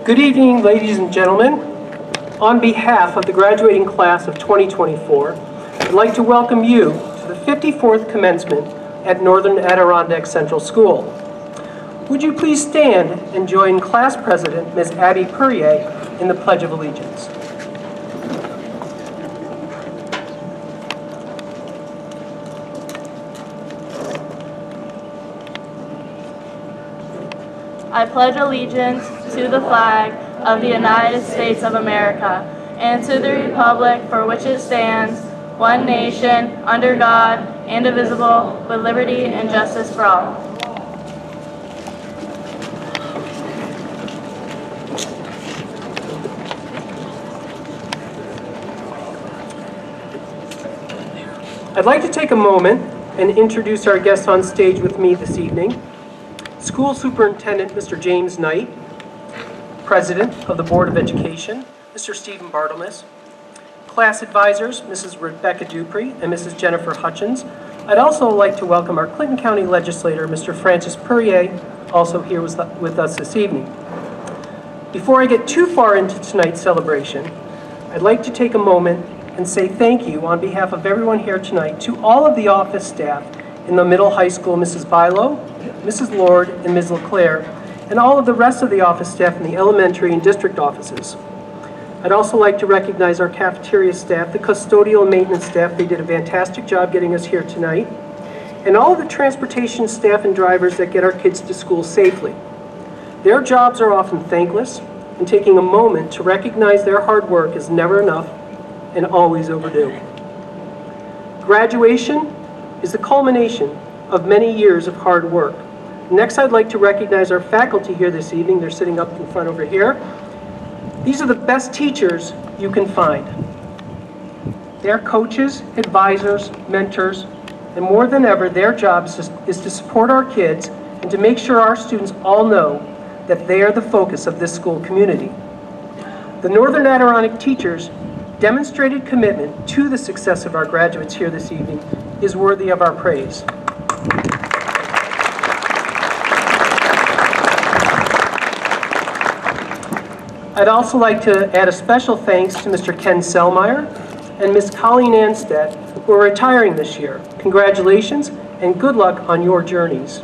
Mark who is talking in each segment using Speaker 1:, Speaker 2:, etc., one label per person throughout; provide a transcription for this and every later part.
Speaker 1: Good evening, ladies and gentlemen. On behalf of the graduating class of 2024, I'd like to welcome you to the 54th commencement at Northern Adirondack Central School. Would you please stand and join Class President Ms. Abby Perrier in the Pledge of Allegiance.
Speaker 2: I pledge allegiance to the flag of the United States of America and to the republic for which it stands, one nation, under God, indivisible, with liberty and justice for all.
Speaker 1: I'd like to take a moment and introduce our guests on stage with me this evening. School Superintendent Mr. James Knight, President of the Board of Education, Mr. Stephen Bartlemus, Class Advisors, Mrs. Rebecca Dupree and Mrs. Jennifer Hutchins. I'd also like to welcome our Clinton County Legislator, Mr. Francis Perrier, also here with us this evening. Before I get too far into tonight's celebration, I'd like to take a moment and say thank you on behalf of everyone here tonight to all of the office staff in the middle high school, Mrs. Bilo, Mrs. Lord, and Ms. LeClaire, and all of the rest of the office staff in the elementary and district offices. I'd also like to recognize our cafeteria staff, the custodial and maintenance staff. They did a fantastic job getting us here tonight, and all of the transportation staff and drivers that get our kids to school safely. Their jobs are often thankless, and taking a moment to recognize their hard work is never enough and always overdue. Graduation is the culmination of many years of hard work. Next, I'd like to recognize our faculty here this evening. They're sitting up in front over here. These are the best teachers you can find. They're coaches, advisors, mentors, and more than ever, their job is to support our kids and to make sure our students all know that they are the focus of this school community. The Northern Adirondack teachers' demonstrated commitment to the success of our graduates here this evening is worthy of our praise. I'd also like to add a special thanks to Mr. Ken Selmeyer and Ms. Colleen Anstead, who are retiring this year. Congratulations and good luck on your journeys.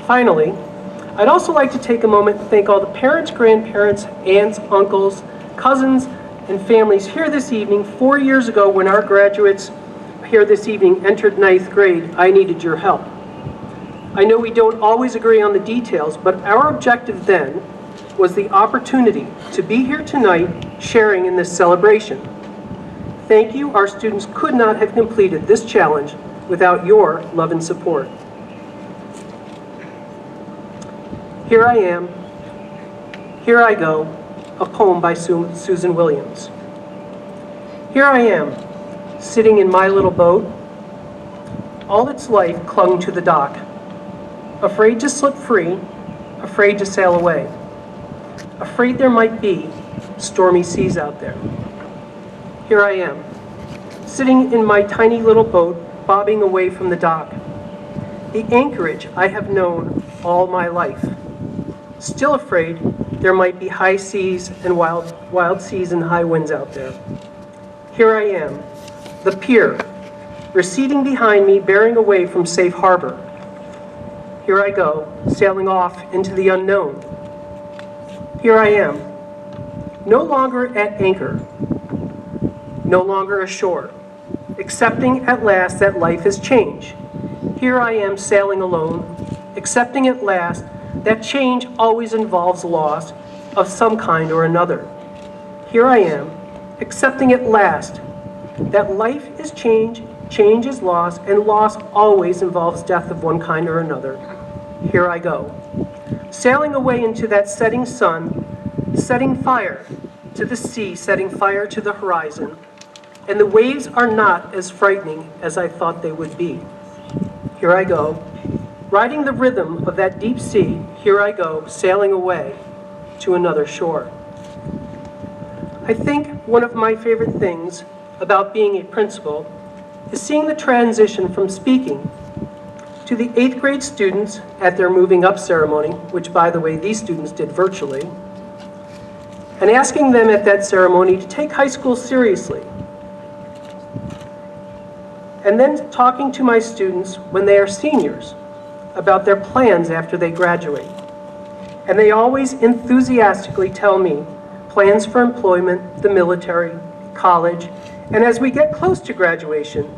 Speaker 1: Finally, I'd also like to take a moment to thank all the parents, grandparents, aunts, uncles, cousins, and families here this evening. 4 years ago, when our graduates here this evening entered 9th grade, I needed your help. I know we don't always agree on the details, but our objective then was the opportunity to be here tonight sharing in this celebration. Thank you. Our students could not have completed this challenge without your love and support. Here I am, here I go, a poem by Susan Williams. Here I am, sitting in my little boat. All its life clung to the dock, afraid to slip free, afraid to sail away, afraid there might be stormy seas out there. Here I am, sitting in my tiny little boat, bobbing away from the dock, the anchorage I have known all my life, still afraid there might be high seas and wild seas and high winds out there. Here I am, the pier, receding behind me, bearing away from safe harbor. Here I go, sailing off into the unknown. Here I am, no longer at anchor, no longer ashore, accepting at last that life has changed. Here I am sailing alone, accepting at last that change always involves loss of some kind or another. Here I am, accepting at last that life is change, change is loss, and loss always involves death of one kind or another. Here I go, sailing away into that setting sun, setting fire to the sea, setting fire to the horizon, and the waves are not as frightening as I thought they would be. Here I go, riding the rhythm of that deep sea. Here I go, sailing away to another shore. I think one of my favorite things about being a principal is seeing the transition from speaking To the 8th grade students at their moving up ceremony, which by the way, these students did virtually, and asking them at that ceremony to take high school seriously. And then talking to my students when they are seniors about their plans after they graduate. And they always enthusiastically tell me plans for employment, the military, college, and as we get close to graduation,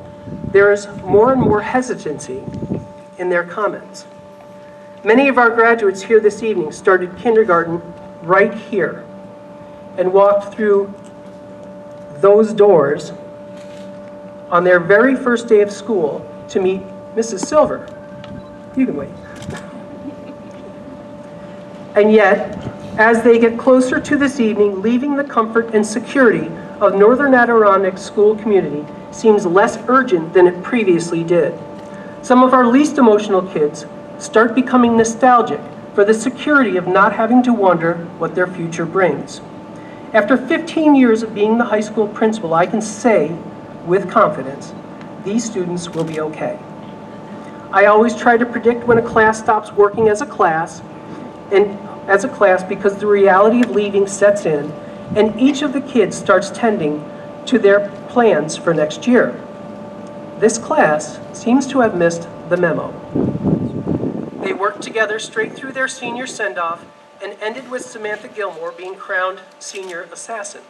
Speaker 1: there is more and more hesitancy in their comments. Many of our graduates here this evening started kindergarten right here and walked through those doors on their very first day of school to meet Mrs. Silver. You can wait. And yet, as they get closer to this evening, leaving the comfort and security of Northern Adirondack school community seems less urgent than it previously did. Some of our least emotional kids start becoming nostalgic for the security of not having to wonder what their future brings. After 15 years of being the high school principal, I can say with confidence, these students will be okay. I always try to predict when a class stops working as a class, because the reality of leaving sets in, and each of the kids starts tending to their plans for next year. This class seems to have missed the memo. They worked together straight through their senior send-off and ended with Samantha Gilmore being crowned senior assassin.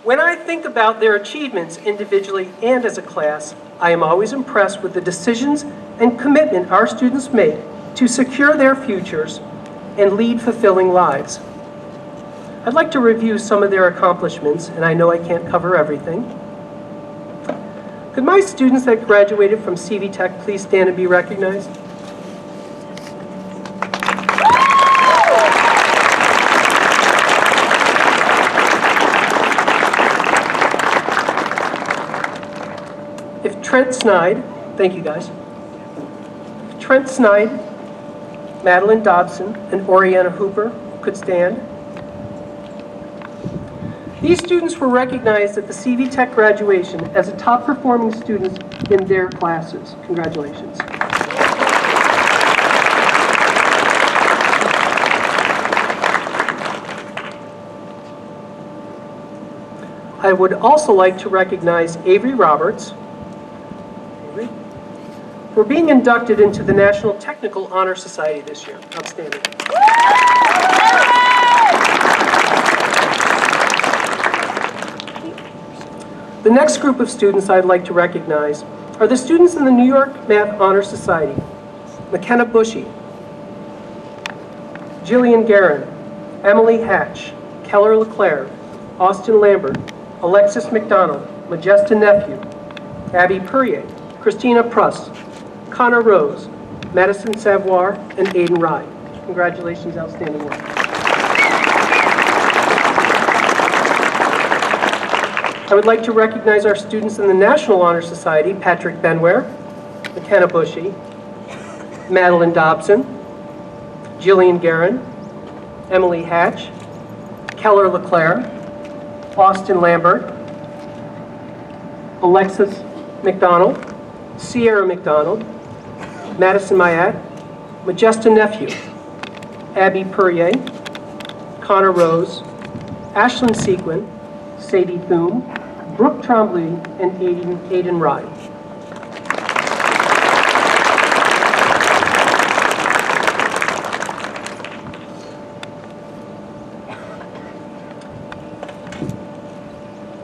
Speaker 1: When I think about their achievements individually and as a class, I am always impressed with the decisions and commitment our students make to secure their futures and lead fulfilling lives. I'd like to review some of their accomplishments, and I know I can't cover everything. Could my students that graduated from CV Tech please stand and be recognized? If Trent Snide, thank you guys. If Trent Snide, Madeline Dobson, and Oriana Hooper could stand. These students were recognized at the CV Tech graduation as the top performing students in their classes. Congratulations. I would also like to recognize Avery Roberts for being inducted into the National Technical Honor Society this year. Outstanding. The next group of students I'd like to recognize are the students in the New York Math Honor Society. McKenna Bushy, Jillian Guerin, Emily Hatch, Keller LeClaire, Austin Lambert, Alexis McDonald, Majesta Nephew, Abby Purrier, Christina Pruss, Connor Rose, Madison Savoir, and Aiden Rye. Congratulations, outstanding work. I would like to recognize our students in the National Honor Society, Patrick Benware, McKenna Bushy, Madeline Dobson, Jillian Guerin, Emily Hatch, Keller LeClaire, Austin Lambert, Alexis McDonald, Sierra McDonald, Madison Mayat, Majesta Nephew, Abby Purrier, Connor Rose, Ashlyn Sequin, Sadie Thune, Brooke Trombley, and Aiden Rye.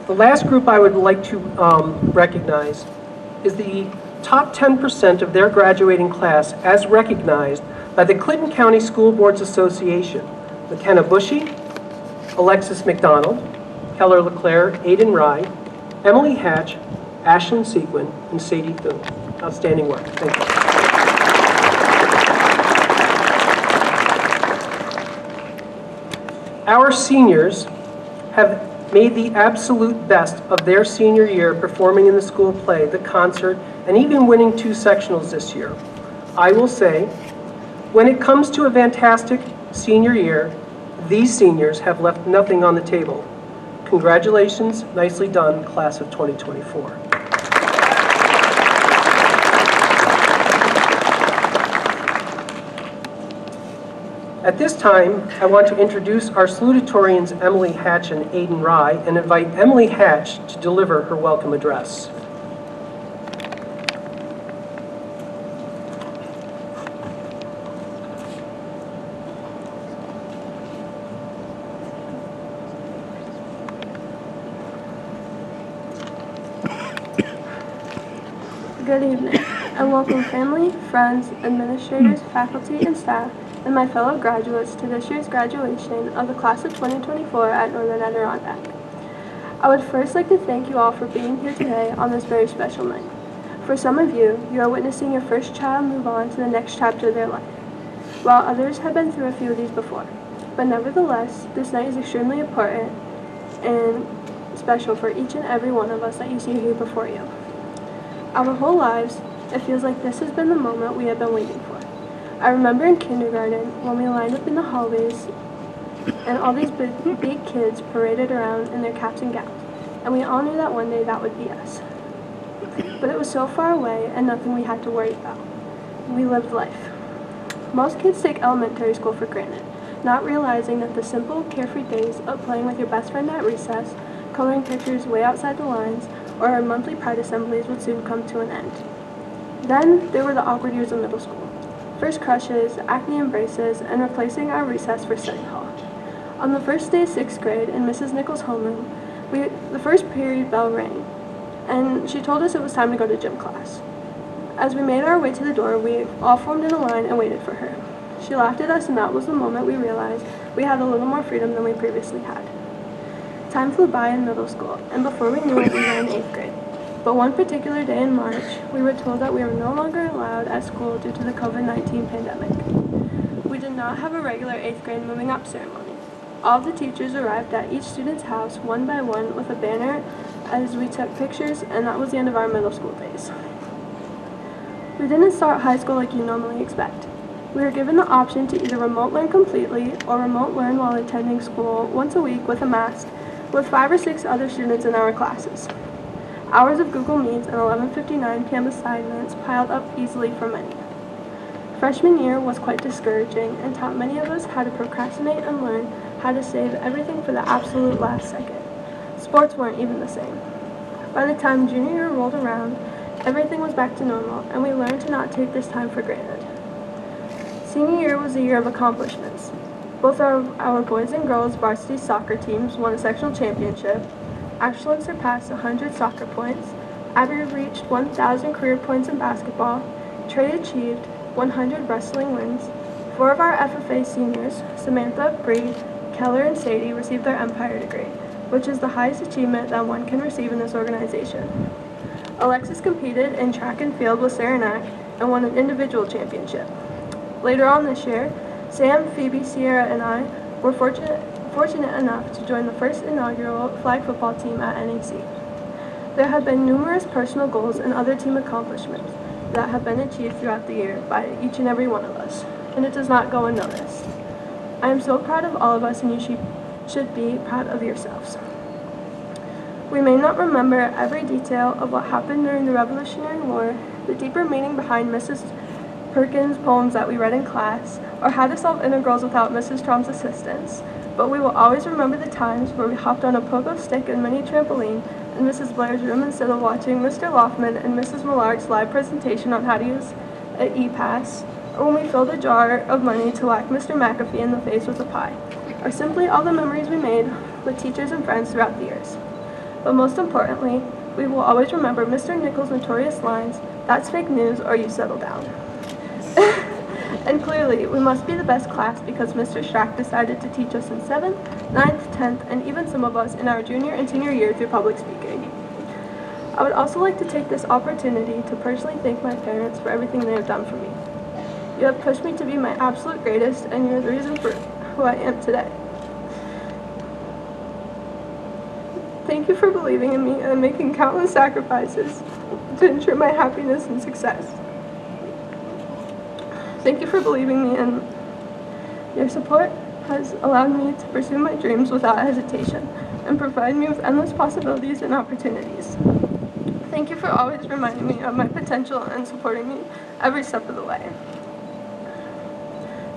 Speaker 1: The last group I would like to recognize is the top 10% of their graduating class as recognized by the Clinton County School Boards Association. McKenna Bushy, Alexis McDonald, Keller LeClaire, Aiden Rye, Emily Hatch, Ashlyn Sequin, and Sadie Thune. Outstanding work. Thank you. Our seniors have made the absolute best of their senior year performing in the school play, the concert, and even winning 2 sectionals this year. I will say, when it comes to a fantastic senior year, these seniors have left nothing on the table. Congratulations, nicely done, class of 2024. At this time, I want to introduce our salutatorians Emily Hatch and Aidan Rye and invite Emily Hatch to deliver her welcome address.
Speaker 3: Good evening, and welcome family, friends, administrators, faculty, and staff, and my fellow graduates to this year's graduation of the class of 2024 at Northern Adirondack. I would first like to thank you all for being here today on this very special night. For some of you, you are witnessing your first child move on to the next chapter of their life, while others have been through a few of these before. But nevertheless, this night is extremely important and special for each and every one of us that you see here before you. Our whole lives, it feels like this has been the moment we have been waiting for. I remember in kindergarten when we lined up in the hallways and all these big kids paraded around in their caps and gowns, and we all knew that one day that would be us. But it was so far away and nothing we had to worry about. We lived life. Most kids take elementary school for granted, not realizing that the simple, carefree days of playing with your best friend at recess, coloring pictures way outside the lines, or our monthly pride assemblies would soon come to an end. Then there were the awkward years of middle school. First crushes, acne embraces, and replacing our recess for study hall. On the first day of 6th grade in Mrs. Nichols' homeroom, the first period bell rang, and she told us it was time to go to gym class. As we made our way to the door, we all formed in a line and waited for her. She laughed at us, and that was the moment we realized we had a little more freedom than we previously had. Time flew by in middle school, and before we knew it, we were in 8th grade. But one particular day in March, we were told that we were no longer allowed at school due to the COVID-19 pandemic. We did not have a regular 8th grade moving up ceremony. All of the teachers arrived at each student's house one by one with a banner as we took pictures, and that was the end of our middle school days. We didn't start high school like you normally expect. We were given the option to either remote learn completely or remote learn while attending school once a week with a mask, with 5 or 6 other students in our classes. Hours of Google Meets and 11:59 p.m. assignments piled up easily for many. Freshman year was quite discouraging and taught many of us how to procrastinate and learn how to save everything for the absolute last second. Sports weren't even the same. By the time junior year rolled around, everything was back to normal, and we learned to not take this time for granted. Senior year was a year of accomplishments. Both our boys and girls varsity soccer teams won a sectional championship. Ashland surpassed 100 soccer points. Abby reached 1,000 career points in basketball. Trey achieved 100 wrestling wins. 4 of our FFA seniors, Samantha, Bree, Keller, and Sadie, received their Empire degree, which is the highest achievement that one can receive in this organization. Alexis competed in track and field with Saranac and won an individual championship. Later on this year, Sam, Phoebe, Sierra, and I were fortunate enough to join the first inaugural flag football team at NAC. There have been numerous personal goals and other team accomplishments that have been achieved throughout the year by each and every one of us, and it does not go unnoticed. I am so proud of all of us, and you should be proud of yourselves. We may not remember every detail of what happened during the Revolutionary War, the deeper meaning behind Mrs. Perkins' poems that we read in class, or how to solve integrals without Mrs. Trom's assistance, but we will always remember the times where we hopped on a pogo stick and mini trampoline in Mrs. Blair's room instead of watching Mr. Loftman and Mrs. Millard's live presentation on how to use an e-pass, or when we filled a jar of money to whack Mr. McAfee in the face with a pie, or simply all the memories we made with teachers and friends throughout the years. But most importantly, we will always remember Mr. Nichols' notorious lines, "That's fake news, or you settle down." And clearly, we must be the best class because Mr. Schrack decided to teach us in 7th, 9th, 10th, and even some of us in our junior and senior year through public speaking. I would also like to take this opportunity to personally thank my parents for everything they have done for me. You have pushed me to be my absolute greatest, and you're the reason for who I am today. Thank you for believing in me and making countless sacrifices to ensure my happiness and success. Thank you for believing me, and your support has allowed me to pursue my dreams without hesitation and provide me with endless possibilities and opportunities. Thank you for always reminding me of my potential and supporting me every step of the way.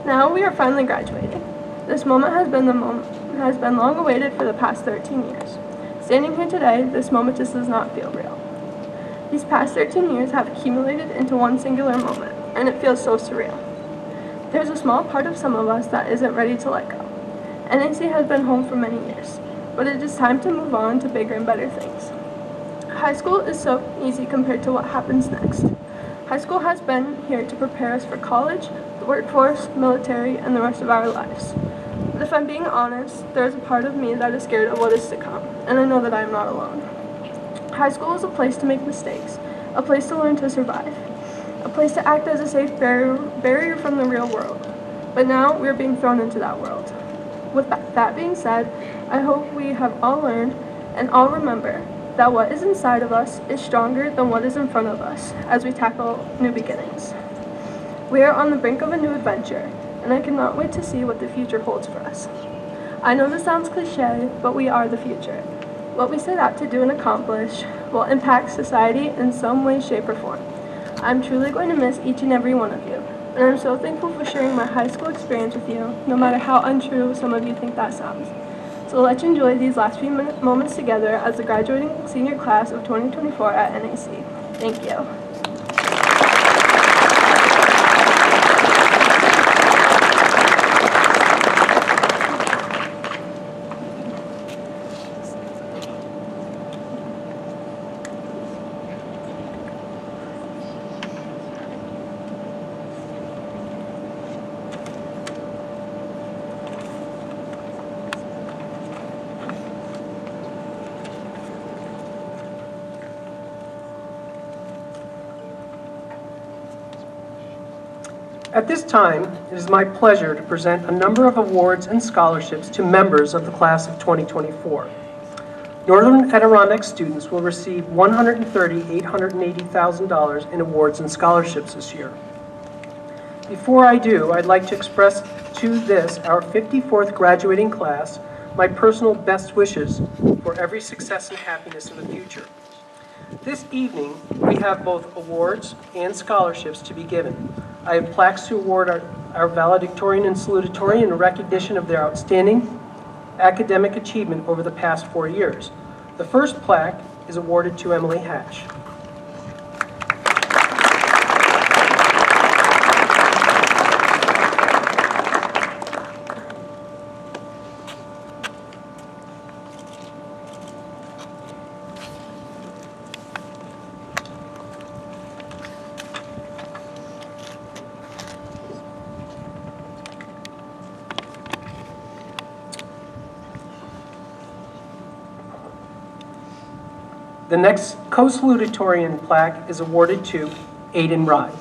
Speaker 3: Now we are finally graduating. This moment has been long awaited for the past 13 years. Standing here today, this moment just does not feel real. These past 13 years have accumulated into one singular moment, and it feels so surreal. There's a small part of some of us that isn't ready to let go. NAC has been home for many years, but it is time to move on to bigger and better things. High school is so easy compared to what happens next. High school has been here to prepare us for college, the workforce, military, and the rest of our lives. But if I'm being honest, there is a part of me that is scared of what is to come, and I know that I am not alone. High school is a place to make mistakes, a place to learn to survive, a place to act as a safe barrier from the real world. But now we are being thrown into that world. With that being said, I hope we have all learned and all remember that what is inside of us is stronger than what is in front of us as we tackle new beginnings. We are on the brink of a new adventure, and I cannot wait to see what the future holds for us. I know this sounds cliche, but we are the future. What we set out to do and accomplish will impact society in some way, shape, or form. I'm truly going to miss each and every one of you, and I'm so thankful for sharing my high school experience with you, no matter how untrue some of you think that sounds. So let's enjoy these last few moments together as the graduating senior class of 2024 at NAC. Thank you.
Speaker 1: At this time, it is my pleasure to present a number of awards and scholarships to members of the class of 2024. Northern Adirondack students will receive $130,880,000 in awards and scholarships this year. Before I do, I'd like to express to this, our 54th graduating class, my personal best wishes for every success and happiness in the future. This evening, we have both awards and scholarships to be given. I have plaques to award our valedictorian and salutatorian in recognition of their outstanding academic achievement over the past 4 years. The first plaque is awarded to Emily Hatch. The next co-salutatorian plaque is awarded to Aiden Rye.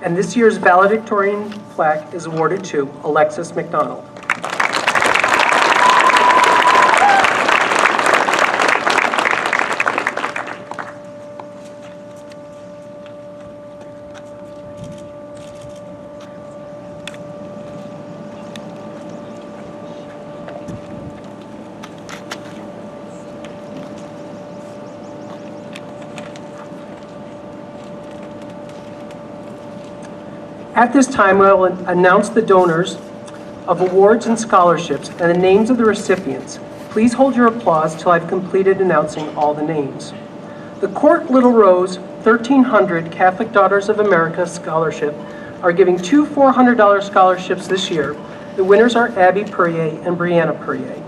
Speaker 1: And this year's valedictorian plaque is awarded to Alexis McDonald. At this time, I will announce the donors of awards and scholarships and the names of the recipients. Please hold your applause till I've completed announcing all the names. The Court Little Rose 1300 Catholic Daughters of America Scholarship are giving 2 $400 scholarships this year. The winners are Abby Perrier and Brianna Perrier.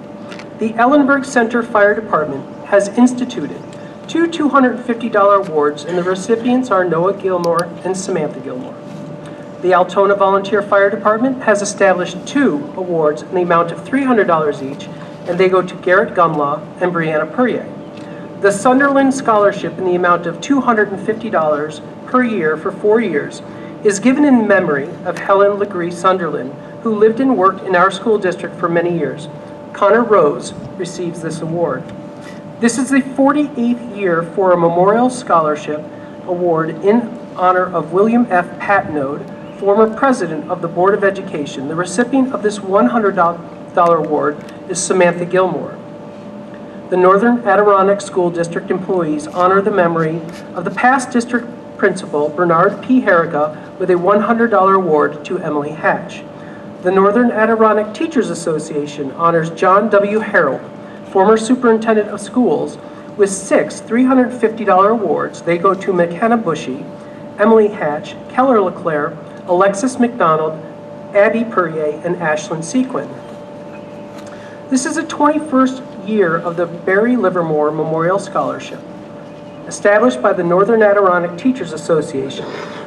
Speaker 1: The Ellenberg Center Fire Department has instituted 2 $250 awards, and the recipients are Noah Gilmore and Samantha Gilmore. The Altona Volunteer Fire Department has established 2 awards in the amount of $300 each, and they go to Garrett Gumlaw and Brianna Perrier. The Sunderland Scholarship in the amount of $250 per year for 4 years is given in memory of Helen Legree Sunderland, who lived and worked in our school district for many years. Connor Rose receives this award. This is the 48th year for a Memorial Scholarship Award in honor of William F. Patnode, former president of the Board of Education. The recipient of this $100 award is Samantha Gilmore. The Northern Adirondack School District employees honor the memory of the past district principal, Bernard P. Herriga, with a $100 award to Emily Hatch. The Northern Adirondack Teachers Association honors John W. Harold, former superintendent of schools, with 6 $350 awards. They go to McKenna Bushy, Emily Hatch, Keller LeClaire, Alexis McDonald, Abby Perrier, and Ashlyn Sequin. This is the 21st year of the Barry Livermore Memorial Scholarship. Established by the Northern Adirondack Teachers Association,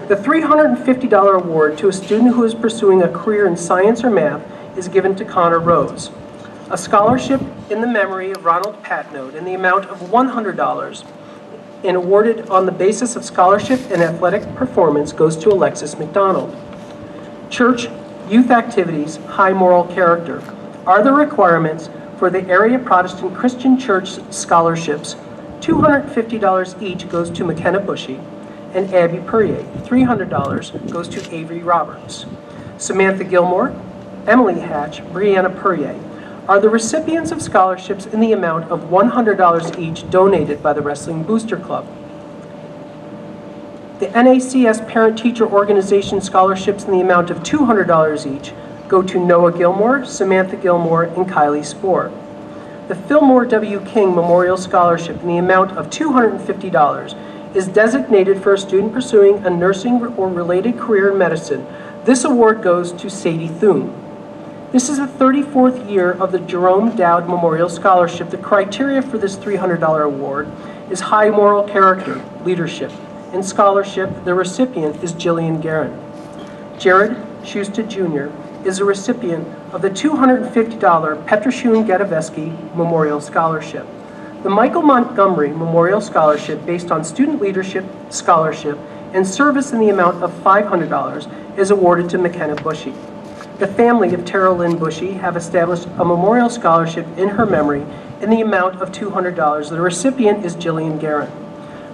Speaker 1: the $350 award to a student who is pursuing a career in science or math is given to Connor Rose. A scholarship in the memory of Ronald Patnode in the amount of $100 and awarded on the basis of scholarship and athletic performance goes to Alexis McDonald. Church, youth activities, high moral character are the requirements for the Area Protestant Christian Church scholarships. $250 each goes to McKenna Bushy and Abby Perrier. $300 goes to Avery Roberts. Samantha Gilmore, Emily Hatch, Brianna Perrier are the recipients of scholarships in the amount of $100 each donated by the Wrestling Booster Club. The NACS Parent-Teacher Organization scholarships in the amount of $200 each go to Noah Gilmore, Samantha Gilmore, and Kylie Spohr. The Fillmore W. King Memorial Scholarship in the amount of $250 is designated for a student pursuing a nursing or related career in medicine. This award goes to Sadie Thune. This is the 34th year of the Jerome Dowd Memorial Scholarship. The criteria for this $300 award is high moral character, leadership. In scholarship, the recipient is Jillian Guerin. Jared Schuster Jr. is a recipient of the $250 Petrashun Gadaveski Memorial Scholarship. The Michael Montgomery Memorial Scholarship, based on student leadership, scholarship, and service in the amount of $500, is awarded to McKenna Bushy. The family of Tara Lynn Bushy have established a memorial scholarship in her memory in the amount of $200. The recipient is Jillian Guerin.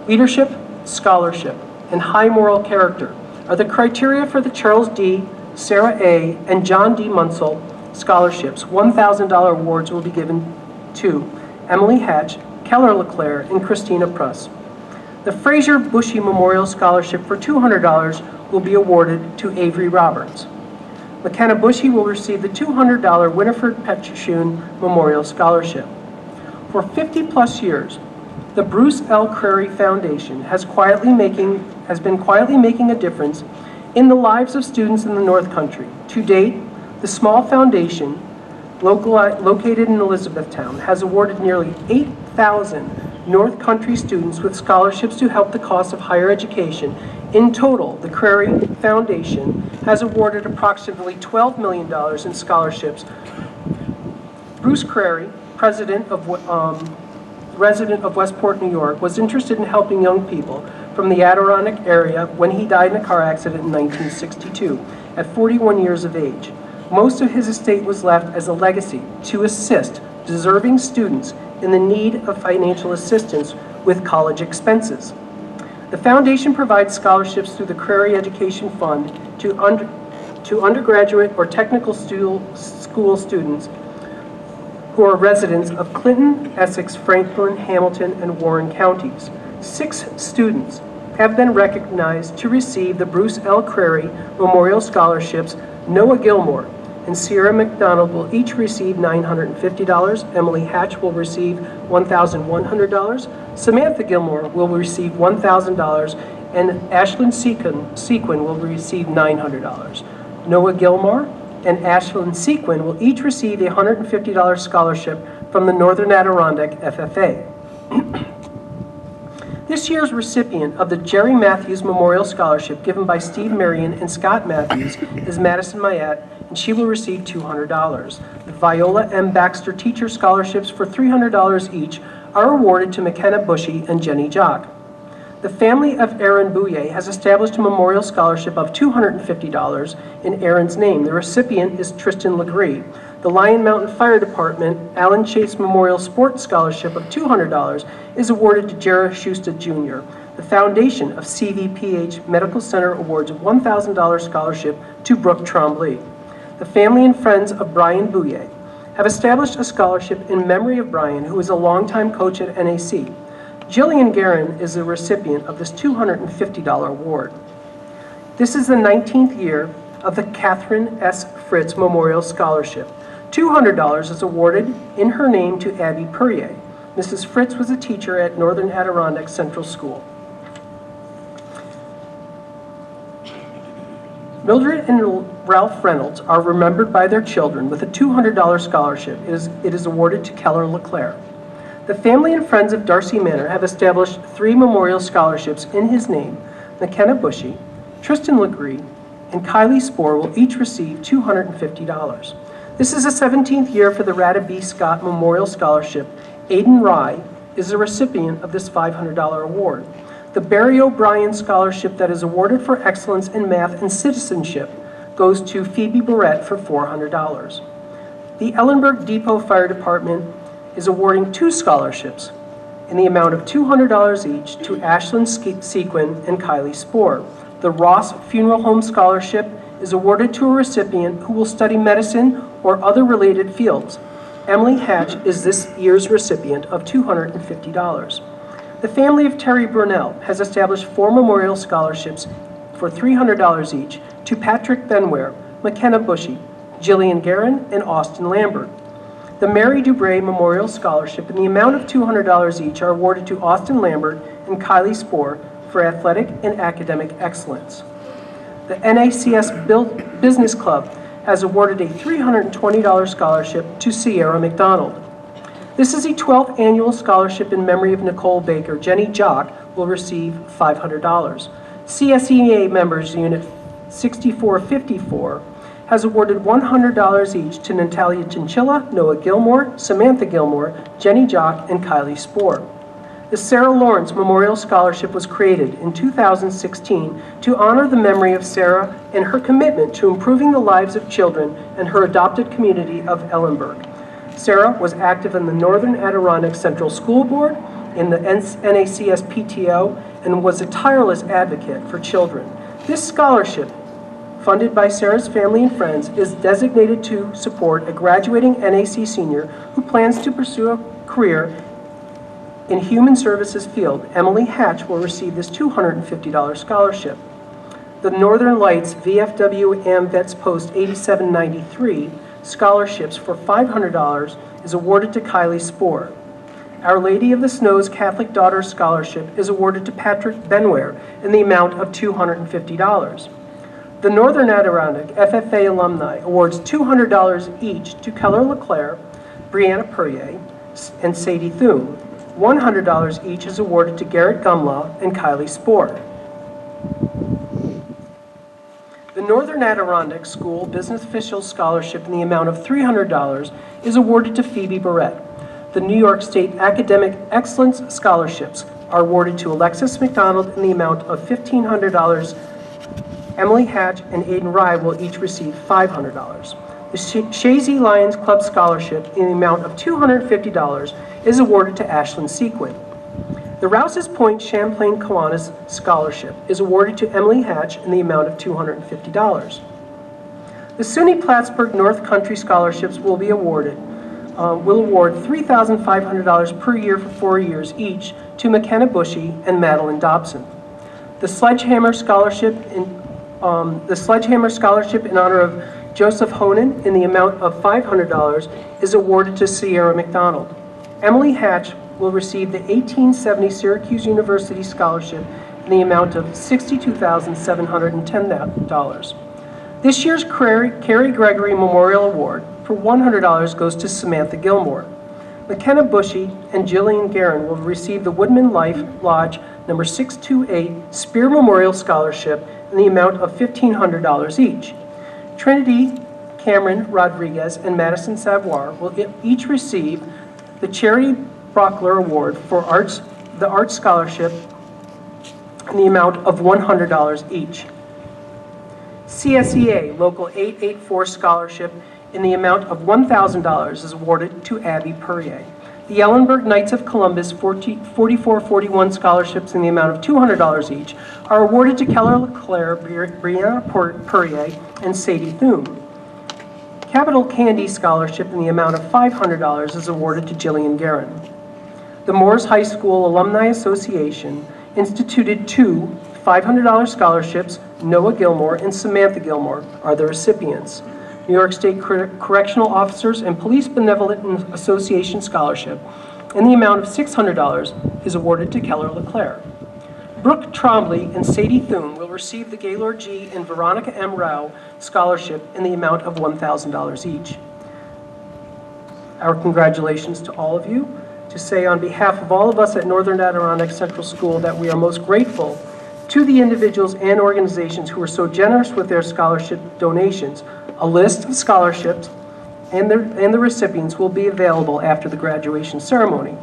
Speaker 1: Leadership, scholarship, and high moral character are the criteria for the Charles D., Sarah A., and John D. Munsell scholarships. $1,000 awards will be given to Emily Hatch, Keller LeClaire, and Christina Pruss. The Fraser Bushy Memorial Scholarship for $200 will be awarded to Avery Roberts. McKenna Bushy will receive the $200 Winifred Petrashun Memorial Scholarship. For 50-plus years, the Bruce L. Crary Foundation has been quietly making a difference in the lives of students in the North Country. To date, the small foundation, located in Elizabethtown, has awarded nearly 8,000 North Country students with scholarships to help the cost of higher education. In total, the Crary Foundation has awarded approximately $12 million in scholarships. Bruce Crary, resident of Westport, New York, was interested in helping young people from the Adirondack area when he died in a car accident in 1962 at 41 years of age. Most of his estate was left as a legacy to assist deserving students in the need of financial assistance with college expenses. The foundation provides scholarships through the Crary Education Fund to undergraduate or technical school students who are residents of Clinton, Essex, Franklin, Hamilton, and Warren counties. 6 students have been recognized to receive the Bruce L. Crary Memorial Scholarships. Noah Gilmore and Sierra McDonald will each receive $950. Emily Hatch will receive $1,100. Samantha Gilmore will receive $1,000, and Ashlyn Sequin will receive $900. Noah Gilmore and Ashlyn Sequin will each receive a $150 scholarship from the Northern Adirondack FFA. This year's recipient of the Jerry Matthews Memorial Scholarship, given by Steve Marion and Scott Matthews, is Madison Mayette, and she will receive $200. The Viola M. Baxter Teacher Scholarships for $300 each are awarded to McKenna Bushy and Jenny Jock. The family of Aaron Bouye has established a memorial scholarship of $250 in Aaron's name. The recipient is Tristan Legree. The Lion Mountain Fire Department Allen Chase Memorial Sports Scholarship of $200 is awarded to Jera Schuster Jr. The foundation of CVPH Medical Center awards a $1,000 scholarship to Brooke Tremblay. The family and friends of Brian Bouye have established a scholarship in memory of Brian, who is a longtime coach at NAC. Jillian Guerin is the recipient of this $250 award. This is the 19th year of the Catherine S. Fritz Memorial Scholarship. $200 is awarded in her name to Abby Purrier. Mrs. Fritz was a teacher at Northern Adirondack Central School. Mildred and Ralph Reynolds are remembered by their children with a $200 scholarship. It is awarded to Keller LeClaire. The family and friends of Darcy Manor have established 3 memorial scholarships in his name. McKenna Bushy, Tristan Legree, and Kylie Spohr will each receive $250. This is the 17th year for the Rada B. Scott Memorial Scholarship. Aiden Rye is the recipient of this $500 award. The Barry O'Brien Scholarship that is awarded for excellence in math and citizenship goes to Phoebe Barrett for $400. The Ellenburg Depot Fire Department is awarding 2 scholarships in the amount of $200 each to Ashlyn Sequin and Kylie Spohr. The Ross Funeral Home Scholarship is awarded to a recipient who will study medicine or other related fields. Emily Hatch is this year's recipient of $250. The family of Terry Brunel has established 4 memorial scholarships for $300 each to Patrick Benware, McKenna Bushy, Jillian Guerin, and Austin Lambert. The Mary Dubray Memorial Scholarship in the amount of $200 each are awarded to Austin Lambert and Kylie Spohr for athletic and academic excellence. The NACS Business Club has awarded a $320 scholarship to Sierra McDonald. This is the 12th annual scholarship in memory of Nicole Baker. Jenny Jock will receive $500. CSEA members Unit 6454 has awarded $100 each to Natalia Chinchilla, Noah Gilmore, Samantha Gilmore, Jenny Jock, and Kylie Spohr. The Sarah Lawrence Memorial Scholarship was created in 2016 to honor the memory of Sarah and her commitment to improving the lives of children in her adopted community of Ellenburg. Sarah was active in the Northern Adirondack Central School Board, in the NACS PTO, and was a tireless advocate for children. This scholarship, funded by Sarah's family and friends, is designated to support a graduating NAC senior who plans to pursue a career in human services field. Emily Hatch will receive this $250 scholarship. The Northern Lights VFW AmVets Post 8793 scholarships for $500 is awarded to Kylie Spohr. Our Lady of the Snows Catholic Daughters Scholarship is awarded to Patrick Benware in the amount of $250. The Northern Adirondack FFA alumni awards $200 each to Keller LeClaire, Brianna Purrier, and Sadie Thune. $100 each is awarded to Garrett Gumlaw and Kylie Spohr. The Northern Adirondack School Business Officials Scholarship in the amount of $300 is awarded to Phoebe Barrett. The New York State Academic Excellence Scholarships are awarded to Alexis McDonald in the amount of $1,500. Emily Hatch and Aiden Rye will each receive $500. The Shazy Lions Club Scholarship in the amount of $250 is awarded to Ashlyn Sequin. The Rouse's Point Champlain Kiwanis Scholarship is awarded to Emily Hatch in the amount of $250. The SUNY Plattsburgh North Country Scholarships will award $3,500 per year for 4 years each to McKenna Bushy and Madeline Dobson. The Sledgehammer Scholarship in honor of Joseph Honan in the amount of $500 is awarded to Sierra McDonald. Emily Hatch will receive the 1870 Syracuse University Scholarship in the amount of $62,710. This year's Carrie Gregory Memorial Award for $100 goes to Samantha Gilmore. McKenna Bushy and Jillian Guerin will receive the Woodman Life Lodge number 628 Spear Memorial Scholarship in the amount of $1,500 each. Trinity Cameron Rodriguez and Madison Savoir will each receive the Charity Brockler Award for the Arts Scholarship in the amount of $100 each. CSEA Local 884 Scholarship in the amount of $1,000 is awarded to Abby Perrier. The Ellenberg Knights of Columbus 4441 scholarships in the amount of $200 each are awarded to Keller LeClaire, Brianna Perrier, and Sadie Thune. Capital Candy Scholarship in the amount of $500 is awarded to Jillian Guerin. The Moores High School Alumni Association instituted two $500 scholarships. Noah Gilmore and Samantha Gilmore are the recipients. New York State Correctional Officers and Police Benevolent Association Scholarship in the amount of $600 is awarded to Keller LeClaire. Brooke Trombley and Sadie Thune will receive the Gaylord G. and Veronica M. Rao Scholarship in the amount of $1,000 each. Our congratulations to all of you. To say on behalf of all of us at Northern Adirondack Central School that we are most grateful to the individuals and organizations who were so generous with their scholarship donations. A list of scholarships and the recipients will be available after the graduation ceremony.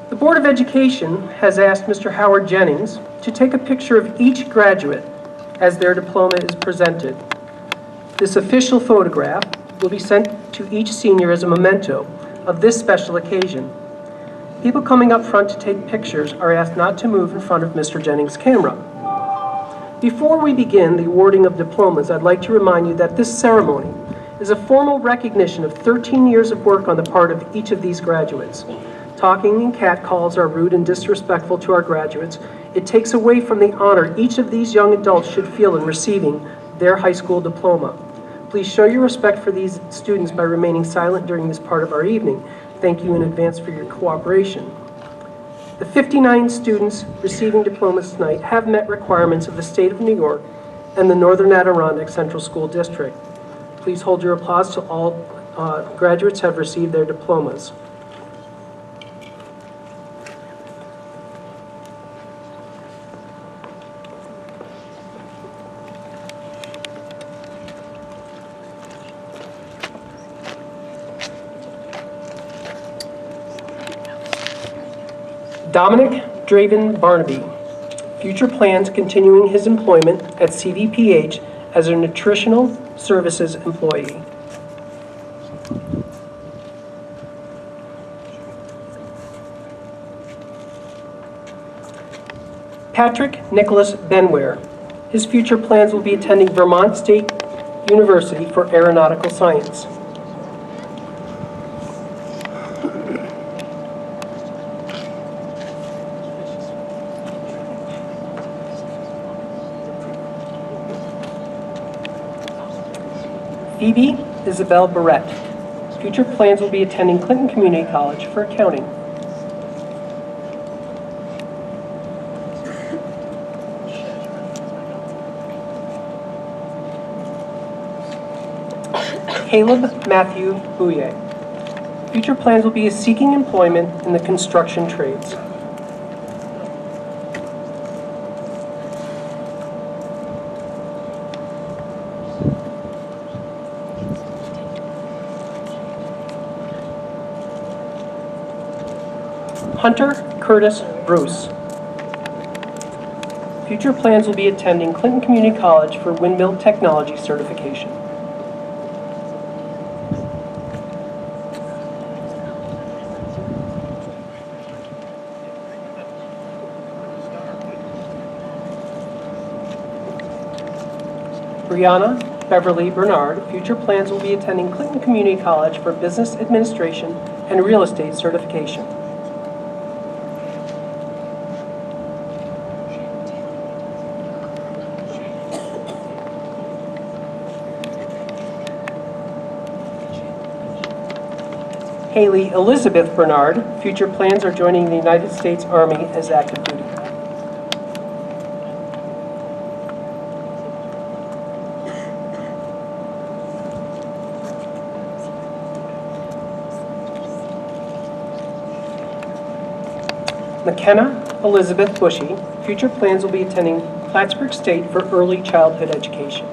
Speaker 1: The Board of Education has asked Mr. Howard Jennings to take a picture of each graduate as their diploma is presented. This official photograph will be sent to each senior as a memento of this special occasion. People coming up front to take pictures are asked not to move in front of Mr. Jennings' camera. Before we begin the awarding of diplomas, I'd like to remind you that this ceremony is a formal recognition of 13 years of work on the part of each of these graduates. Talking and catcalls are rude and disrespectful to our graduates. It takes away from the honor each of these young adults should feel in receiving their high school diploma. Please show your respect for these students by remaining silent during this part of our evening. Thank you in advance for your cooperation. The 59 students receiving diplomas tonight have met requirements of the state of New York and the Northern Adirondack Central School District. Please hold your applause till all graduates have received their diplomas. Dominic Draven Barnaby, future plans continuing his employment at CVPH as a nutritional services employee. Patrick Nicholas Benware, his future plans will be attending Vermont State University for Aeronautical Science. Phoebe Isabel Barrett. Future plans will be attending Clinton Community College for accounting. Caleb Matthew Bouye. Future plans will be seeking employment in the construction trades. Hunter Curtis Bruce. Future plans will be attending Clinton Community College for Windmill Technology Certification. Brianna Beverly Bernard. Future plans will be attending Clinton Community College for Business Administration and Real Estate Certification. Haley Elizabeth Bernard. Future plans are joining the United States Army as active duty. McKenna Elizabeth Bushy. Future plans will be attending Plattsburgh State for early childhood education.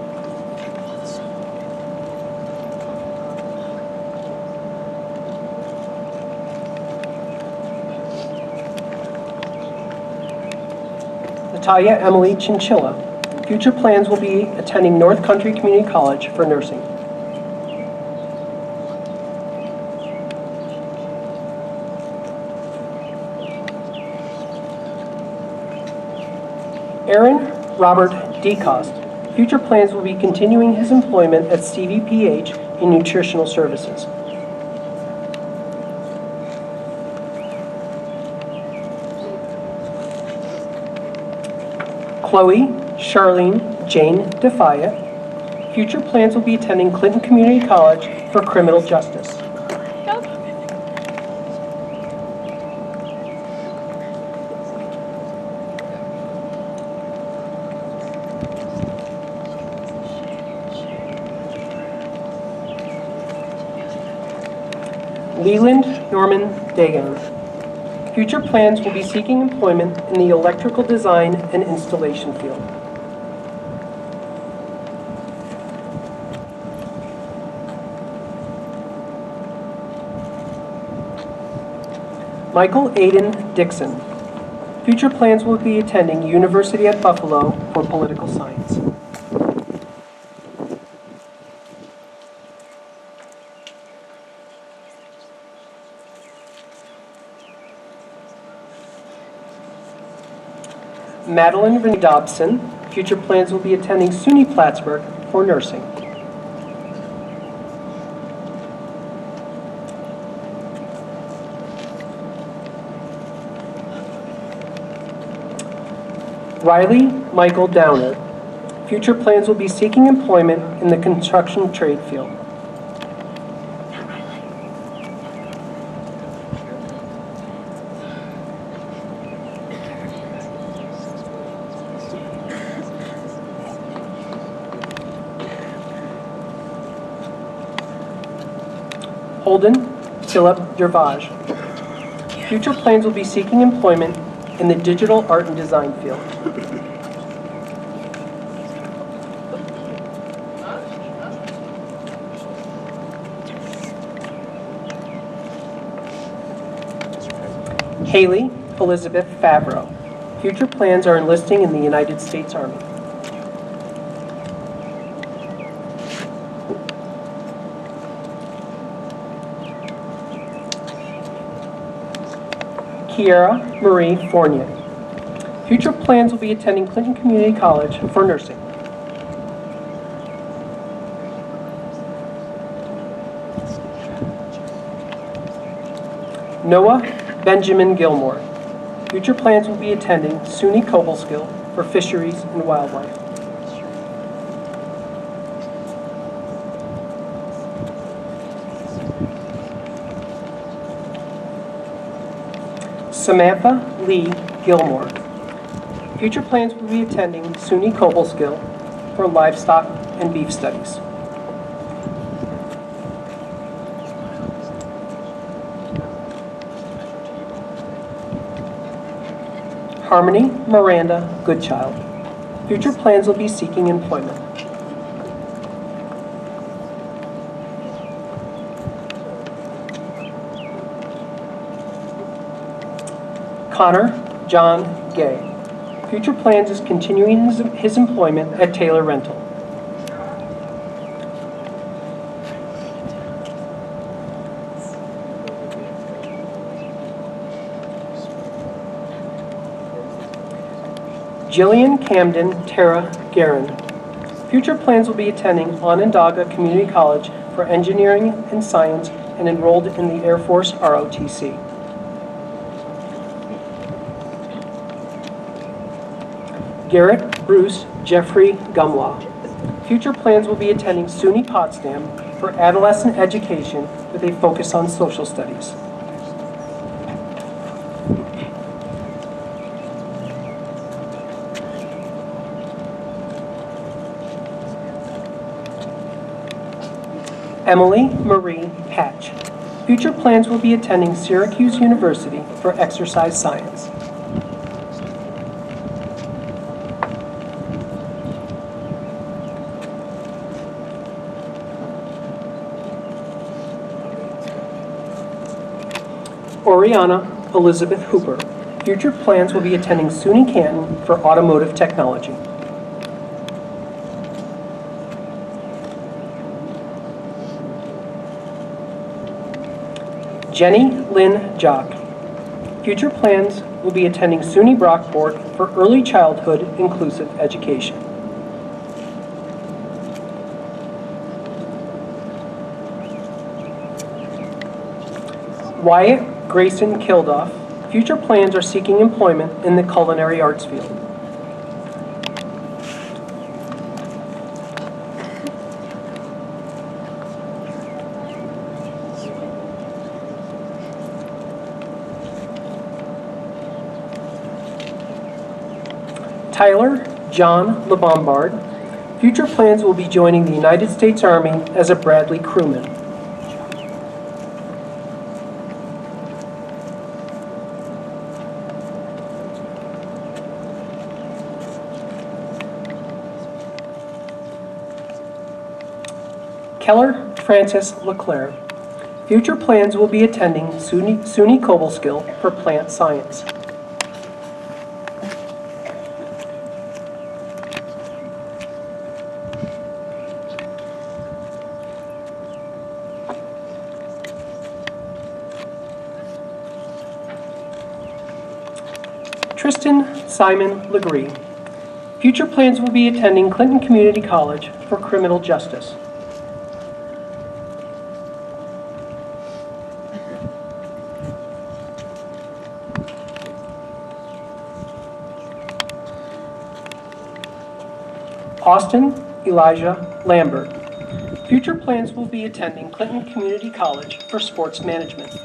Speaker 1: Natalia Emily Chinchilla. Future plans will be attending North Country Community College for nursing. Aaron Robert DeCoste. Future plans will be continuing his employment at CVPH in nutritional services. Chloe Charlene Jane Defia. Future plans will be attending Clinton Community College for criminal justice. Leland Norman Dagan. Future plans will be seeking employment in the electrical design and installation field. Michael Aiden Dixon. Future plans will be attending University at Buffalo for political science. Madeline Renee Dobson. Future plans will be attending SUNY Plattsburgh for nursing. Riley Michael Downer. Future plans will be seeking employment in the construction trade field. Holden Philip Gervage. Future plans will be seeking employment in the digital art and design field. Haley Elizabeth Favreau. Future plans are enlisting in the United States Army. Kiara Marie Fournier. Future plans will be attending Clinton Community College for nursing. Noah Benjamin Gilmore. Future plans will be attending SUNY Cobleskill for fisheries and wildlife. Samantha Lee Gilmore. Future plans will be attending SUNY Cobleskill for livestock and beef studies. Harmony Miranda Goodchild. Future plans will be seeking employment. Connor John Gay. Future plans is continuing his employment at Taylor Rental. Jillian Camden Tara Guerin. Future plans will be attending Onondaga Community College for engineering and science and enrolled in the Air Force ROTC. Garrett Bruce Jeffrey Gumlaw. Future plans will be attending SUNY Potsdam for adolescent education with a focus on social studies. Emily Marie Hatch. Future plans will be attending Syracuse University for exercise science. Oriana Elizabeth Hooper. Future plans will be attending SUNY Canton for automotive technology. Jenny Lynn Jock. Future plans will be attending SUNY Brockport for early childhood inclusive education. Wyatt Grayson Kildoff. Future plans are seeking employment in the culinary arts field. Tyler John LeBombard. Future plans will be joining the United States Army as a Bradley crewman. Keller Francis LeClaire. Future plans will be attending SUNY Cobleskill for plant science. Tristan Simon Legree. Future plans will be attending Clinton Community College for criminal justice. Austin Elijah Lambert. Future plans will be attending Clinton Community College for sports management.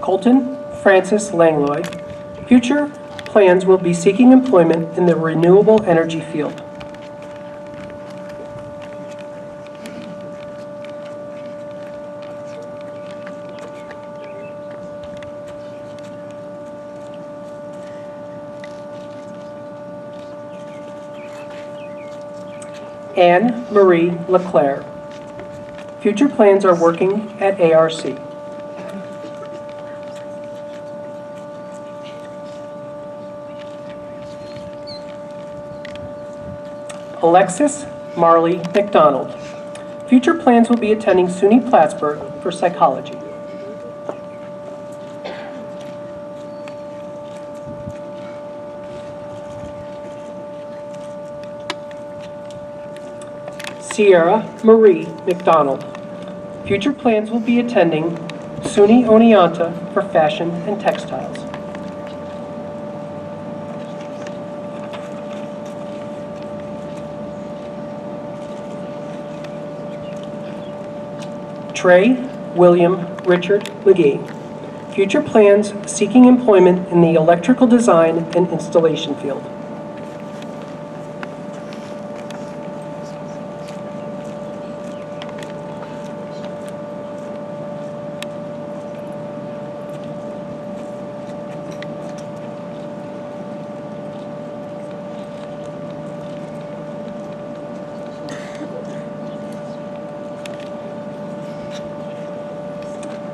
Speaker 1: Colton Francis Langlois. Future plans will be seeking employment in the renewable energy field. Anne Marie LeClaire. Future plans are working at ARC. Alexis Marley McDonald. Future plans will be attending SUNY Plattsburgh for psychology. Sierra Marie McDonald. Future plans will be attending SUNY Oneonta for fashion and textiles. Trey William Richard McGee. Future plans seeking employment in the electrical design and installation field.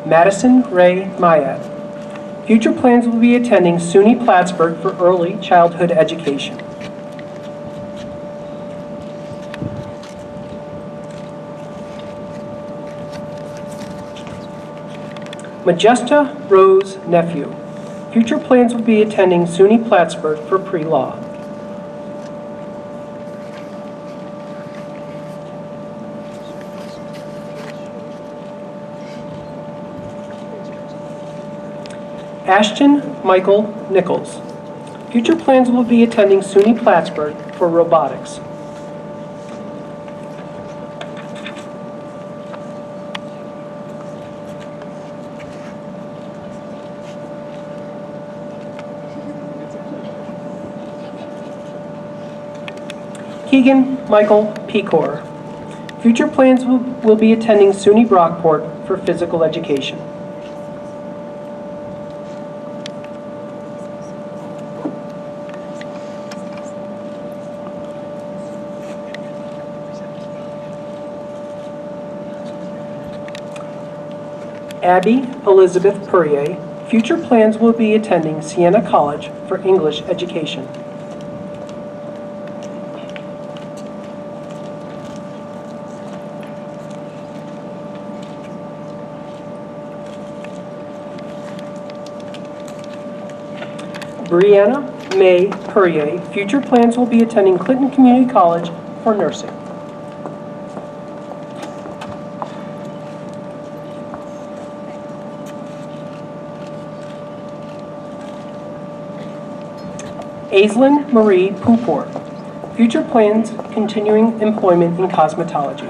Speaker 1: Madison Ray Mayat. Future plans will be attending SUNY Plattsburgh for early childhood education. Majesta Rose Nephew. Future plans will be attending SUNY Plattsburgh for pre-law. Ashton Michael Nichols. Future plans will be attending SUNY Plattsburgh for robotics. Keegan Michael Pecor. Future plans will be attending SUNY Brockport for physical education. Abby Elizabeth Perrier. Future plans will be attending Siena College for English education. Brianna May Perrier. Future plans will be attending Clinton Community College for nursing. Aislinn Marie Pouport. Future plans, continuing employment in cosmetology.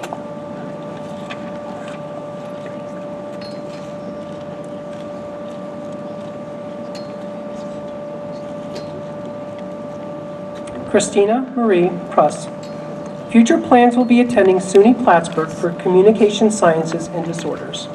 Speaker 1: Christina Marie Pruss. Future plans will be attending SUNY Plattsburgh for Communication Sciences and Disorders.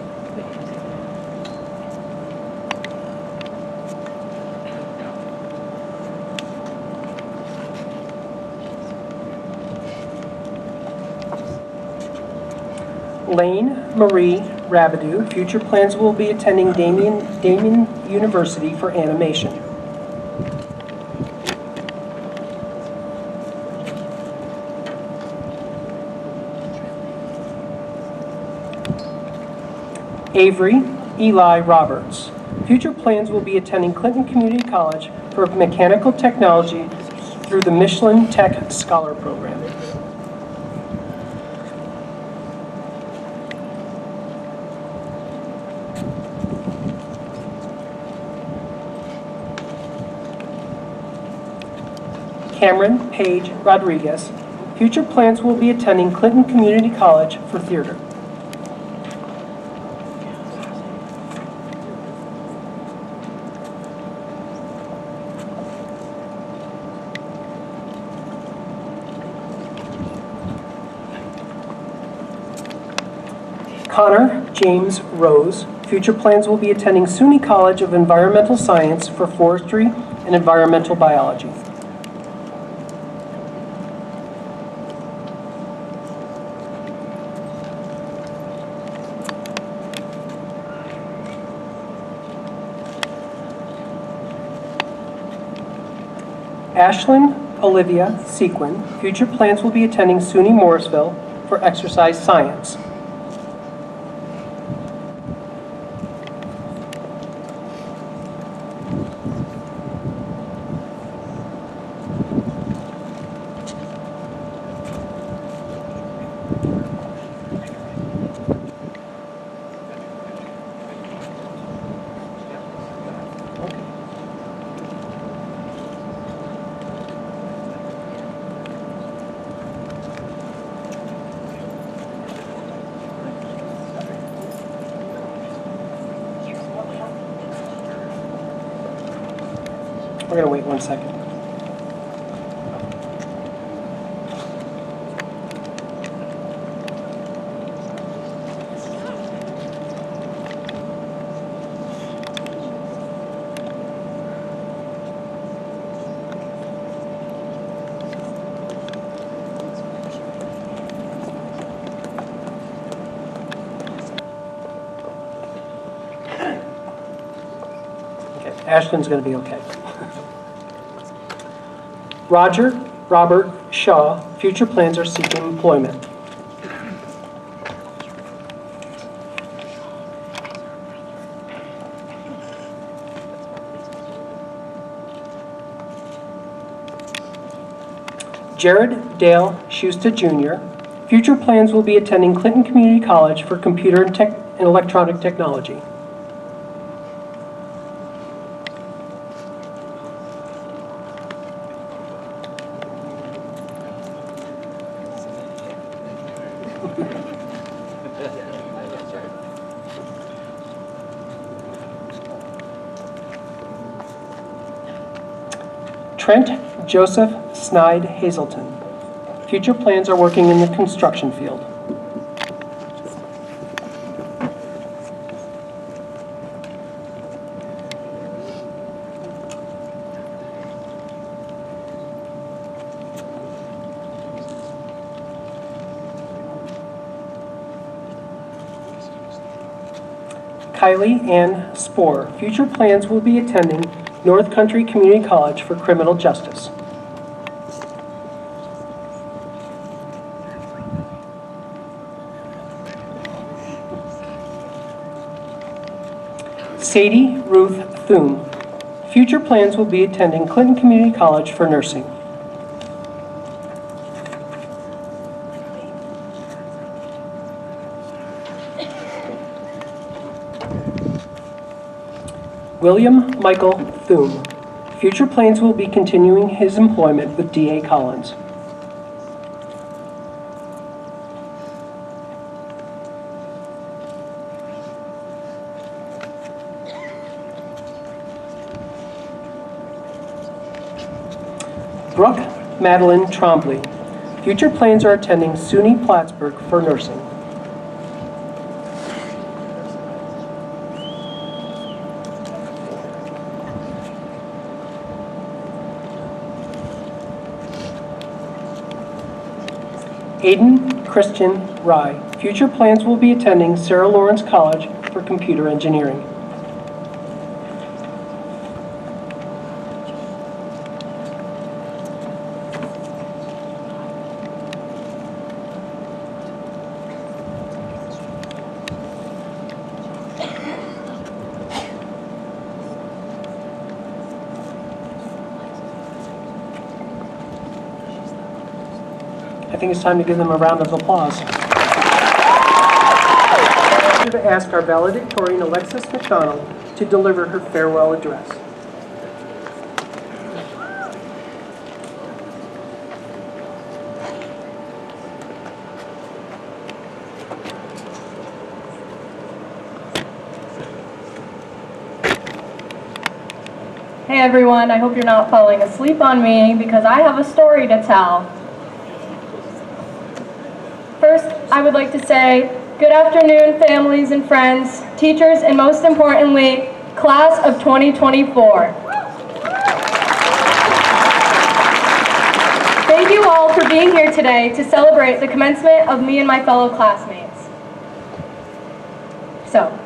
Speaker 1: Lane Marie Rabideau. Future plans will be attending Damien University for animation. Avery Eli Roberts. Future plans will be attending Clinton Community College for mechanical technology through the Michelin Tech Scholar Program. Cameron Page Rodriguez. Future plans will be attending Clinton Community College for theater. Connor James Rose. Future plans will be attending SUNY College of Environmental Science for forestry and environmental biology. Ashlyn Olivia Sequin. Future plans will be attending SUNY Morrisville for exercise science. We're going to wait 1 second. Okay, Ashlyn's going to be okay. Roger Robert Shaw. Future plans are seeking employment. Jared Dale Schuster Jr. Future plans will be attending Clinton Community College for computer and electronic technology. Trent Joseph Snide Hazelton. Future plans are working in the construction field. Kylie Ann Spohr. Future plans will be attending North Country Community College for Criminal Justice. Sadie Ruth Thum. Future plans will be attending Clinton Community College for nursing. William Michael Thum. Future plans will be continuing his employment with D.A. Collins. Brooke Madeline Trombley. Future plans are attending SUNY Plattsburgh for nursing. Aiden Christian Rye. Future plans will be attending Sarah Lawrence College for computer engineering. I think it's time to give them a round of applause. I'm going to ask our valedictorian, Alexis McDonald, to deliver her farewell address.
Speaker 4: Hey everyone, I hope you're not falling asleep on me because I have a story to tell. First, I would like to say, good afternoon, families and friends, teachers, and most importantly, class of 2024. Thank you all for being here today to celebrate the commencement of me and my fellow classmates. So,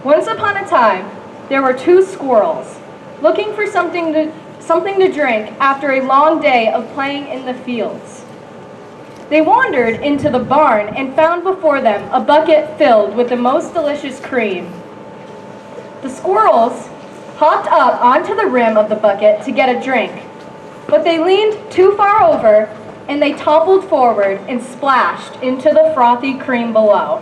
Speaker 4: once upon a time, there were two squirrels looking for something to drink after a long day of playing in the fields. They wandered into the barn and found before them a bucket filled with the most delicious cream. The squirrels hopped up onto the rim of the bucket to get a drink, but they leaned too far over and they toppled forward and splashed into the frothy cream below.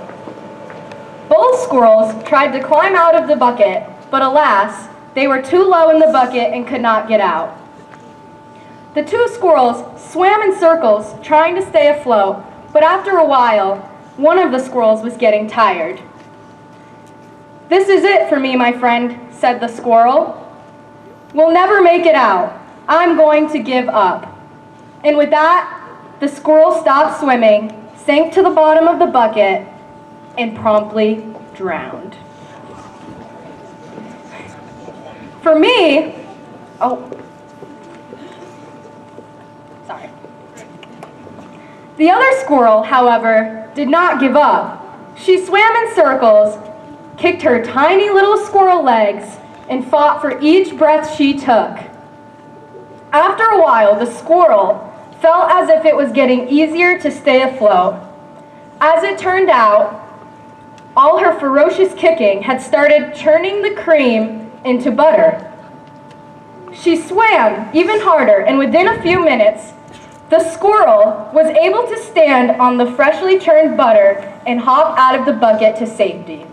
Speaker 4: Both squirrels tried to climb out of the bucket, but alas, they were too low in the bucket and could not get out. The two squirrels swam in circles, trying to stay afloat, but after a while, one of the squirrels was getting tired. "This is it for me, my friend," said the squirrel. "We'll never make it out. I'm going to give up." And with that, the squirrel stopped swimming, sank to the bottom of the bucket, and promptly drowned. For me, sorry. The other squirrel, however, did not give up. She swam in circles, kicked her tiny little squirrel legs, and fought for each breath she took. After a while, the squirrel felt as if it was getting easier to stay afloat. As it turned out, all her ferocious kicking had started churning the cream into butter. She swam even harder, and within a few minutes, the squirrel was able to stand on the freshly churned butter and hop out of the bucket to safety.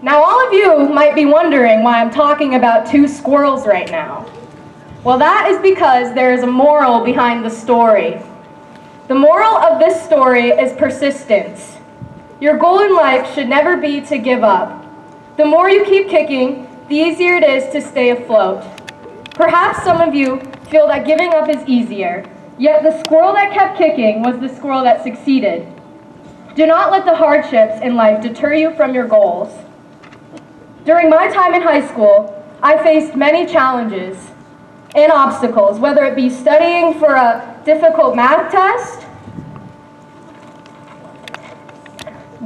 Speaker 4: Now, all of you might be wondering why I'm talking about two squirrels right now. Well, that is because there is a moral behind the story. The moral of this story is persistence. Your goal in life should never be to give up. The more you keep kicking, the easier it is to stay afloat. Perhaps some of you feel that giving up is easier, yet the squirrel that kept kicking was the squirrel that succeeded. Do not let the hardships in life deter you from your goals. During my time in high school, I faced many challenges and obstacles, whether it be studying for a difficult math test,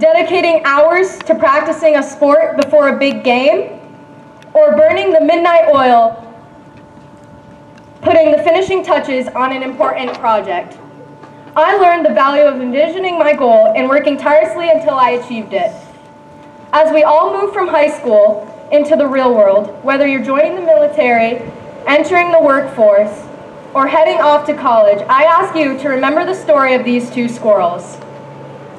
Speaker 4: dedicating hours to practicing a sport before a big game, or burning the midnight oil, putting the finishing touches on an important project. I learned the value of envisioning my goal and working tirelessly until I achieved it. As we all move from high school into the real world, whether you're joining the military, entering the workforce, or heading off to college, I ask you to remember the story of these two squirrels.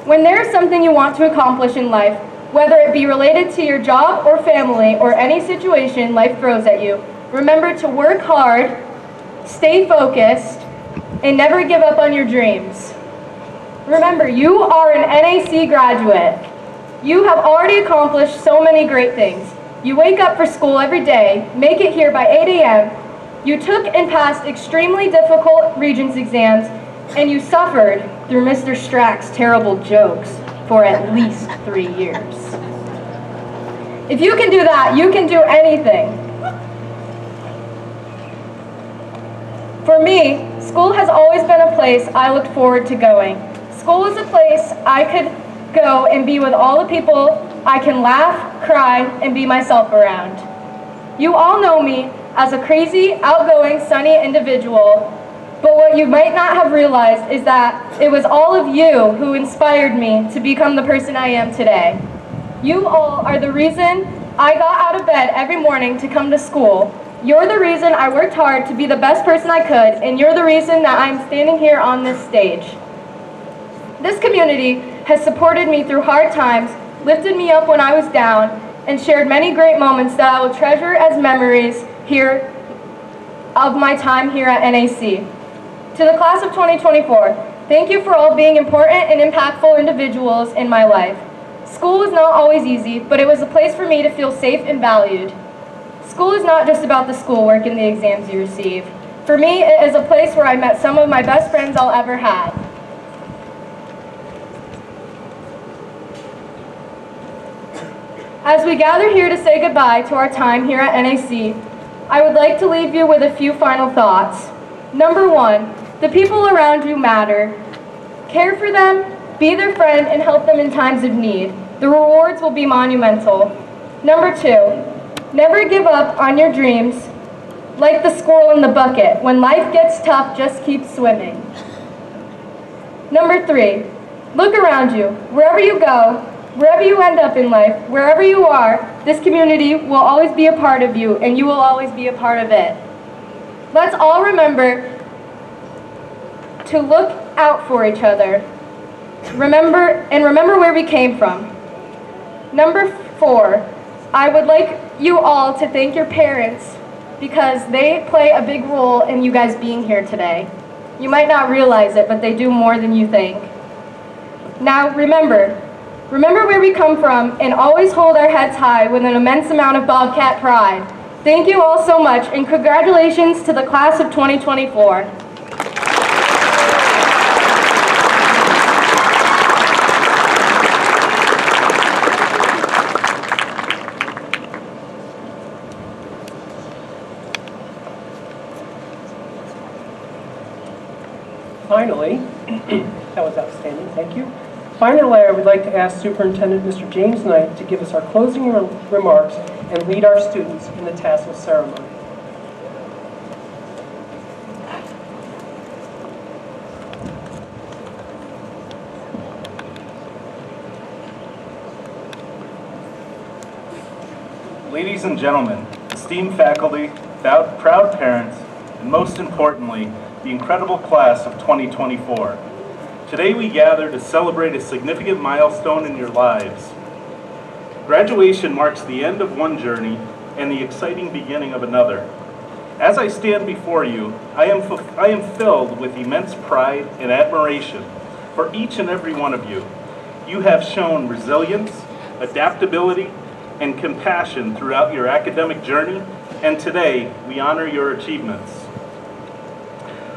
Speaker 4: When there is something you want to accomplish in life, whether it be related to your job or family or any situation life throws at you, remember to work hard, stay focused, and never give up on your dreams. Remember, you are an NAC graduate. You have already accomplished so many great things. You wake up for school every day, make it here by 8 a.m., you took and passed extremely difficult Regents exams, and you suffered through Mr. Strack's terrible jokes for at least 3 years. If you can do that, you can do anything. For me, school has always been a place I looked forward to going. School is a place I could go and be with all the people I can laugh, cry, and be myself around. You all know me as a crazy, outgoing, sunny individual, but what you might not have realized is that it was all of you who inspired me to become the person I am today. You all are the reason I got out of bed every morning to come to school. You're the reason I worked hard to be the best person I could, and you're the reason that I'm standing here on this stage. This community has supported me through hard times, lifted me up when I was down, and shared many great moments that I will treasure as memories here of my time here at NAC. To the class of 2024, thank you for all being important and impactful individuals in my life. School was not always easy, but it was a place for me to feel safe and valued. School is not just about the schoolwork and the exams you receive. For me, it is a place where I met some of my best friends I'll ever have. As we gather here to say goodbye to our time here at NAC, I would like to leave you with a few final thoughts. Number one, the people around you matter. Care for them, be their friend, and help them in times of need. The rewards will be monumental. Number two, never give up on your dreams. Like the squirrel in the bucket, when life gets tough, just keep swimming. Number three, look around you. Wherever you go, wherever you end up in life, wherever you are, this community will always be a part of you, and you will always be a part of it. Let's all remember to look out for each other. Remember where we came from. Number four, I would like you all to thank your parents because they play a big role in you guys being here today. You might not realize it, but they do more than you think. Now remember where we come from and always hold our heads high with an immense amount of Bobcat pride. Thank you all so much, and congratulations to the class of 2024.
Speaker 1: Finally, that was outstanding, thank you. Finally, I would like to ask Superintendent Mr. James Knight to give us our closing remarks and lead our students in the tassel ceremony.
Speaker 5: Ladies and gentlemen, esteemed faculty, proud parents, and most importantly, the incredible class of 2024. Today we gather to celebrate a significant milestone in your lives. Graduation marks the end of one journey and the exciting beginning of another. As I stand before you, I am filled with immense pride and admiration for each and every one of you. You have shown resilience, adaptability, and compassion throughout your academic journey, and today we honor your achievements.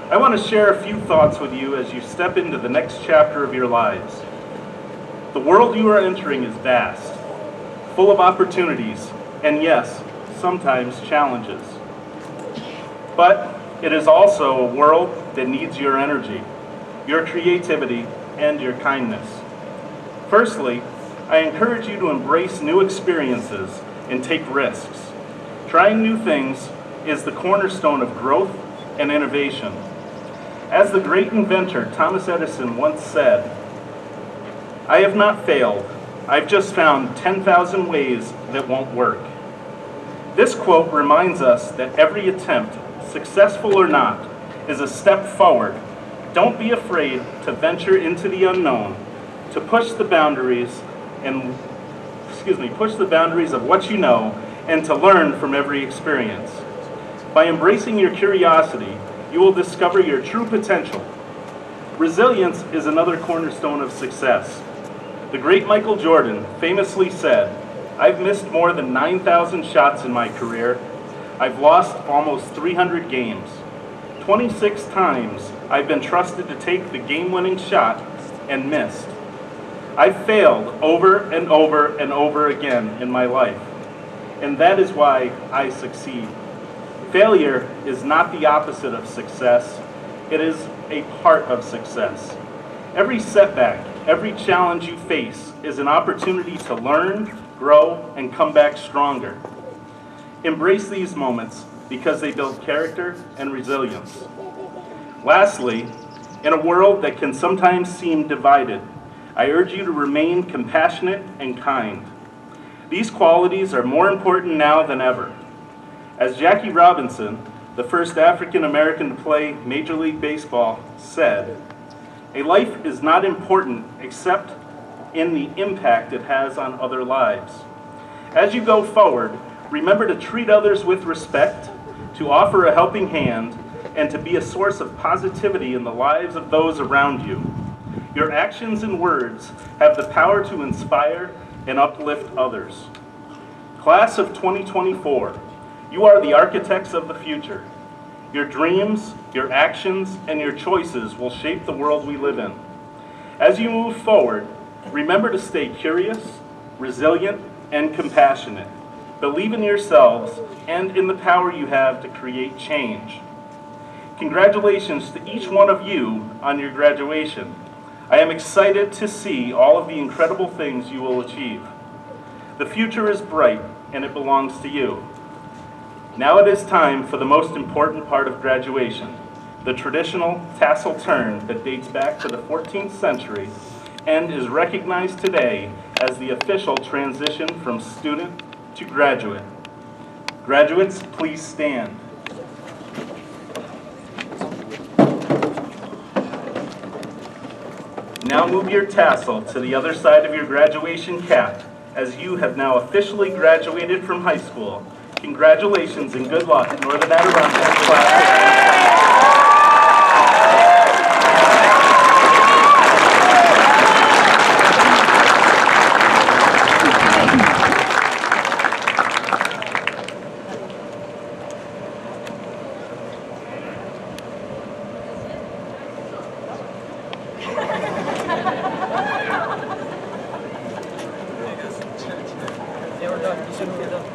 Speaker 5: I want to share a few thoughts with you as you step into the next chapter of your lives. The world you are entering is vast, full of opportunities, and yes, sometimes challenges. But it is also a world that needs your energy, your creativity, and your kindness. Firstly, I encourage you to embrace new experiences and take risks. Trying new things is the cornerstone of growth and innovation. As the great inventor Thomas Edison once said, "I have not failed. I've just found 10,000 ways that won't work." This quote reminds us that every attempt, successful or not, is a step forward. Don't be afraid to venture into the unknown, to push the boundaries of what you know, and to learn from every experience. By embracing your curiosity, you will discover your true potential. Resilience is another cornerstone of success. The great Michael Jordan famously said, "I've missed more than 9,000 shots in my career. I've lost almost 300 games. 26 times I've been trusted to take the game-winning shot and missed. I've failed over and over and over again in my life, and that is why I succeed." Failure is not the opposite of success. It is a part of success. Every setback, every challenge you face is an opportunity to learn, grow, and come back stronger. Embrace these moments because they build character and resilience. Lastly, in a world that can sometimes seem divided, I urge you to remain compassionate and kind. These qualities are more important now than ever. As Jackie Robinson, the first African American to play Major League Baseball, said, "A life is not important except in the impact it has on other lives." As you go forward, remember to treat others with respect, to offer a helping hand, and to be a source of positivity in the lives of those around you. Your actions and words have the power to inspire and uplift others. Class of 2024, you are the architects of the future. Your dreams, your actions, and your choices will shape the world we live in. As you move forward, remember to stay curious, resilient, and compassionate. Believe in yourselves and in the power you have to create change. Congratulations to each one of you on your graduation. I am excited to see all of the incredible things you will achieve. The future is bright, and it belongs to you. Now it is time for the most important part of graduation, the traditional tassel turn that dates back to the 14th century and is recognized today as the official transition from student to graduate. Graduates, please stand. Now move your tassel to the other side of your graduation cap, as you have now officially graduated from high school. Congratulations and good luck, Northern Adirondack class.
Speaker 6: They were done. You shouldn't get done.